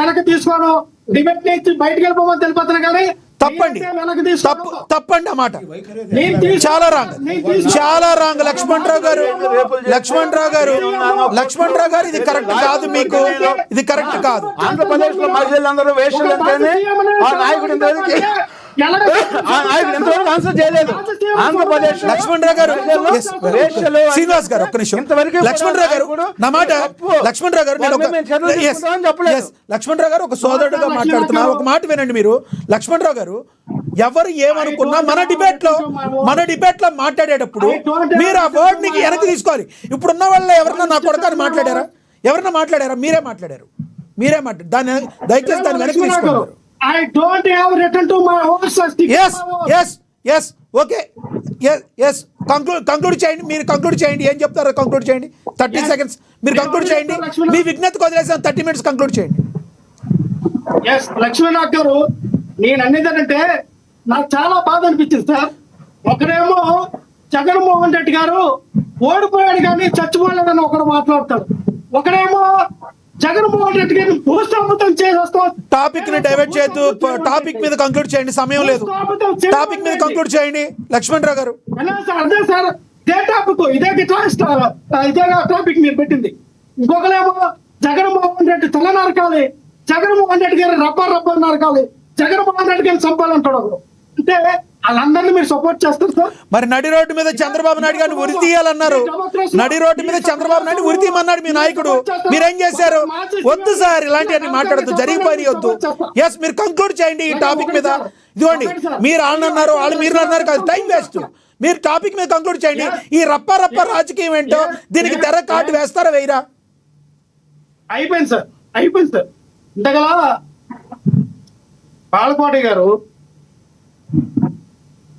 వెనక్కి తీసుకోను, డిబేట్ నుంచి బయటకు వెళ్ళిపోమని తెలిపోతున్నా కానీ తప్పండి, తప్పండి ఆ మాట. చాలా రాంగ్, చాలా రాంగ్. లక్ష్మణరావు గారు ఇది కరెక్ట్ కాదు, మీకు ఇది కరెక్ట్ కాదు. ఆంధ్రప్రదేశ్ లో మహిళలందరూ వేషలు అంటేనే ఆ నాయకుడు ఆన్సర్ చేయలేదు. ఆంధ్రప్రదేశ్ లక్ష్మణరావు గారు, శ్రీనివాస్ గారు ఒక్క నిమిషం. లక్ష్మణరావు గారు నా మాట, లక్ష్మణరావు గారు లక్ష్మణరావు గారు ఒక సోదరుడుగా మాట్లాడుతున్నా, ఒక మాట వినండి మీరు. లక్ష్మణరావు గారు ఎవరు ఏమనుకున్నా మన డిబేట్ లో మాట్లాడేటప్పుడు మీరు ఆ వర్డ్ ని వెనక్కి తీసుకోవాలి. ఇప్పుడున్న వాళ్ళ ఎవరన్నా నా కొడుకు మాట్లాడారా? ఎవరన్నా మాట్లాడారా? మీరే మాట్లాడారు. దాన్ని దయచేసి దాన్ని వెనక్కి తీసుకోవాలి. I don't have written to my horse. Yes. Okay. Yes. Conclude చేయండి. మీరు కంక్లూడ్ చేయండి. ఏం చెప్తారో కంక్లూడ్ చేయండి. 30 seconds మీరు కంక్లూడ్ చేయండి. మీ విజ్ఞతకు వదిలేసాను. 30 minutes కంక్లూడ్ చేయండి. ఎస్ లక్ష్మీనాథ్ గారు, నేను అనేదంటే నాకు చాలా బాధ అనిపించింది సార్. ఒకరేమో జగన్మోహన్ రెడ్డి గారు ఓడిపోయాడు కానీ చచ్చిపోలేదని ఒకడు మాట్లాడతాడు. ఒకరేమో జగన్మోహన్ రెడ్డి గారిని భూస్థాపితం చేసేస్తాం. టాపిక్ ని డైవర్ట్ చేయొద్దు. టాపిక్ మీద కంక్లూడ్ చేయండి, సమయం లేదు. టాపిక్ మీద కంక్లూడ్ చేయండి లక్ష్మణరావు గారు. అదే సార్, ఇదే టాపిక్, ఇదే టాపిక్ మీరు పెట్టింది. ఇంకొకరేమో జగన్మోహన్ రెడ్డి తల నరకాలి, జగన్మోహన్ రెడ్డి గారి రబ్బర్ నరకాలి, జగన్మోహన్ రెడ్డి గారిని చంపాలంటాడు. అంటే వాళ్ళందరినీ మీరు సపోర్ట్ చేస్తారు సార్. మరి నడి రోడ్డు మీద చంద్రబాబు నాయుడు గారిని ఉరి తీయాలన్నారు. నడి రోడ్డు మీద చంద్రబాబు నాయుడు ఉరి తీయమన్నాడు మీ నాయకుడు. మీరేం చేశారు? వద్దు సార్, ఇలాంటివన్నీ మాట్లాడద్దు, జరిగిపోయి వద్దు. ఎస్, మీరు కంక్లూడ్ చేయండి ఈ టాపిక్ మీద. ఇదిగోండి, మీరు వాళ్ళన్నారు, వాళ్ళు మీరు అన్నారు కాదు, టైం వేస్ట్. మీరు టాపిక్ మీద కంక్లూడ్ చేయండి. ఈ రప్ప రాజకీయం ఏంటో దీనికి తెర కాటు వేస్తారా వేయరా? అయిపోయింది సార్. ఇంతగల బాలకోటి గారు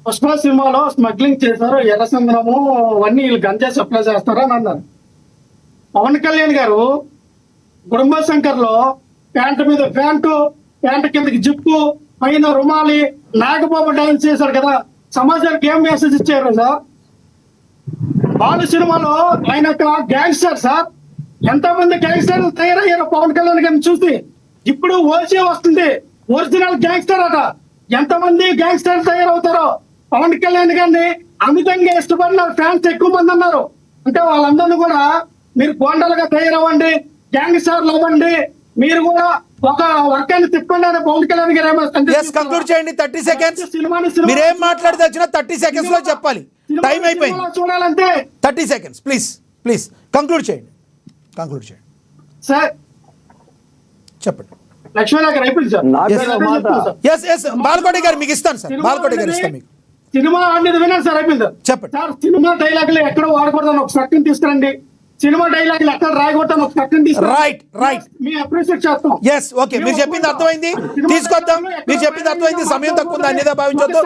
పుష్ప సినిమాలో స్మగ్లింగ్ చేశారు, ఎర్రచందనము అవన్నీ వీళ్ళు గంజా సప్లై చేస్తారని అన్నారు. పవన్ కళ్యాణ్ గారు కుటుంబ శంకర్లో ప్యాంటు మీద ప్యాంటు కిందకి జిప్పు, పైన రుమాలి, నాగబాబు డాన్స్ చేశారు కదా. సమాజానికి ఏం మెసేజ్ ఇచ్చారు సార్? బాలు సినిమాలో ఆయన గ్యాంగ్స్టర్ సార్. ఎంతమంది గ్యాంగ్స్టర్లు తయారయ్యారు పవన్ కళ్యాణ్ గారిని చూసి. ఇప్పుడు ఓసీ వస్తుంది, ఒరిజినల్ గ్యాంగ్స్టర్ అట. ఎంతమంది గ్యాంగ్స్టర్ తయారవుతారో. పవన్ కళ్యాణ్ గారిని అమితంగా ఇష్టపడిన ఫ్యాన్స్ ఎక్కువ మంది అన్నారు. అంటే వాళ్ళందరినీ కూడా మీరు గోండలుగా తయారవ్వండి, గ్యాంగ్స్టర్లు అవ్వండి, మీరు కూడా ఒక వర్గాన్ని తిప్పండి అని పవన్ కళ్యాణ్ గారు కంక్లూడ్ చేయండి. 30 seconds. మీరేం మాట్లాడితే వచ్చినా 30 seconds లో చెప్పాలి. టైం అయిపోయింది. చూడాలంటే 30 seconds ప్లీజ్ కంక్లూడ్ చేయండి. సార్ చెప్పండి. లక్ష్మీనాథ్ గారు అయిపోయింది సార్. బాలకోటి గారు మీకు ఇస్తాను సార్. బాలకోటి గారు ఇస్తాను మీకు. సినిమా అనేది విన్నాను సార్. అయిపోయింది చెప్పండి సార్. సినిమా డైలాగులు ఎక్కడ వాడకూడదని ఒక సెకండ్ తీసుకురండి. సినిమా డైలాగులు ఎక్కడ రాయకూడదని ఒక సెకండ్ తీసుకురండి. రైట్ మీ అప్రిషియేట్ చేస్తాం. ఎస్, ఓకే, మీరు చెప్పింది అర్థమైంది. తీసుకొద్దాం. మీరు చెప్పింది అర్థమైంది. సమయం తక్కువ ఉంది, అన్నిదా భావించొద్దు.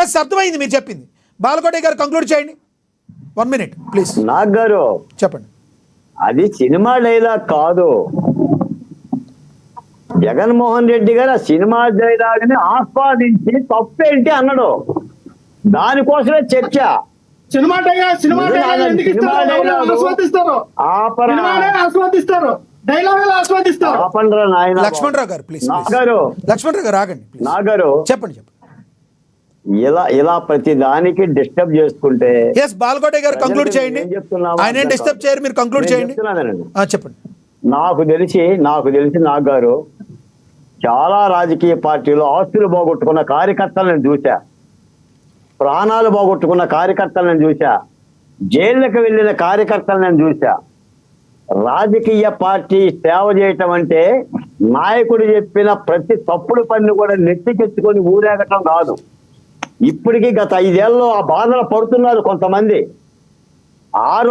ఎస్ అర్థమైంది మీరు చెప్పింది. బాలకోటి గారు కంక్లూడ్ చేయండి. 1 minute ప్లీజ్. నాగ్ గారు చెప్పండి. అది సినిమా డైలాగ్ కాదు. జగన్మోహన్ రెడ్డి గారు ఆ సినిమా డైలాగ్ ని ఆస్వాదించి తప్పేంటి అన్నాడు. దానికోసమే చర్చ. లక్ష్మణరావు గారు ప్లీజ్. లక్ష్మణరావు గారు ఆగండి. చెప్పండి. ఇలా ప్రతి దానికి డిస్టర్బ్ చేసుకుంటే బాలకోటి గారు కంక్లూడ్ చేయండి. ఆయన డిస్టర్బ్ చేయరు, మీరు కంక్లూడ్ చేయండి. చెప్పండి. నాకు తెలిసి నాగ్ గారు చాలా రాజకీయ పార్టీలు ఆస్తులు పోగొట్టుకున్న కార్యకర్తలను చూశా, ప్రాణాలు పోగొట్టుకున్న కార్యకర్తలను చూశా, జైళ్ళకు వెళ్ళిన కార్యకర్తలను చూశా. రాజకీయ పార్టీ సేవ చేయటం అంటే నాయకుడు చెప్పిన ప్రతి తప్పుడు పని కూడా నెత్తికెత్తుకొని ఊరేగటం కాదు. ఇప్పటికీ గత 5 ఏళ్ళలో ఆ బాధలు పడుతున్నారు కొంతమంది. ఆ రోజు